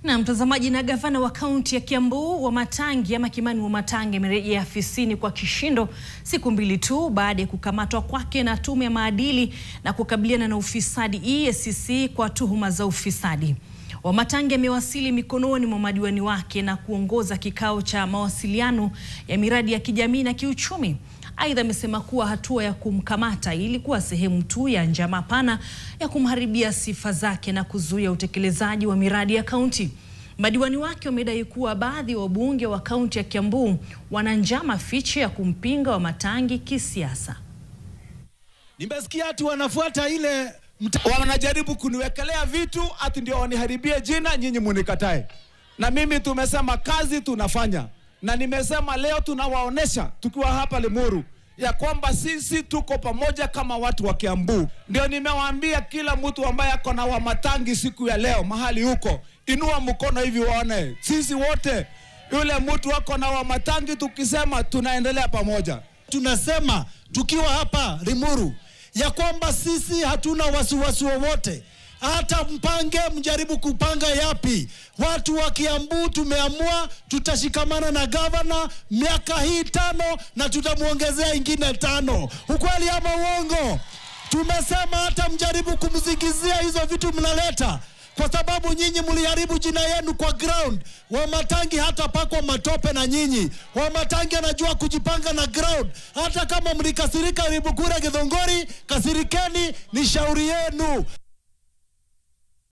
Na mtazamaji, na gavana wa kaunti ya Kiambu Wamatangi ama Kimani Wamatangi amerejea afisini kwa kishindo siku mbili tu baada ya kukamatwa kwake na tume ya maadili na kukabiliana na ufisadi EACC kwa tuhuma za ufisadi. Wamatangi amewasili mikononi mwa madiwani wake na kuongoza kikao cha mawasiliano ya miradi ya kijamii na kiuchumi. Aidha, amesema kuwa hatua ya kumkamata ilikuwa sehemu tu ya njama pana ya kumharibia sifa zake na kuzuia utekelezaji wa miradi ya kaunti. Madiwani wake wamedai kuwa baadhi ya wabunge wa kaunti ya Kiambu wana njama fiche ya kumpinga Wamatangi kisiasa. Nimesikia ati wanafuata ile wanajaribu kuniwekelea vitu ati ndio waniharibie jina, nyinyi munikatae. Na mimi tumesema kazi tunafanya. Na nimesema leo tunawaonesha tukiwa hapa Limuru ya kwamba sisi tuko pamoja kama watu wa Kiambu. Ndio nimewaambia kila mtu ambaye ako na Wamatangi siku ya leo mahali huko, inua mkono hivi waone. Sisi wote yule mtu wako na Wamatangi tukisema tunaendelea pamoja. Tunasema tukiwa hapa Limuru ya kwamba sisi hatuna wasiwasi wowote. Hata mpange mjaribu kupanga yapi. Watu wa Kiambu tumeamua tutashikamana na gavana miaka hii 5 na tutamuongezea ingine 5. Ukweli ama uongo? Tumesema hata mjaribu kumzingizia hizo vitu mnaleta, kwa sababu nyinyi mliharibu jina yenu kwa ground. Wamatangi hata pakwa matope na nyinyi. Wamatangi anajua kujipanga na ground. Hata kama mlikasirika Ribukura Githongori, kasirikeni, ni shauri yenu.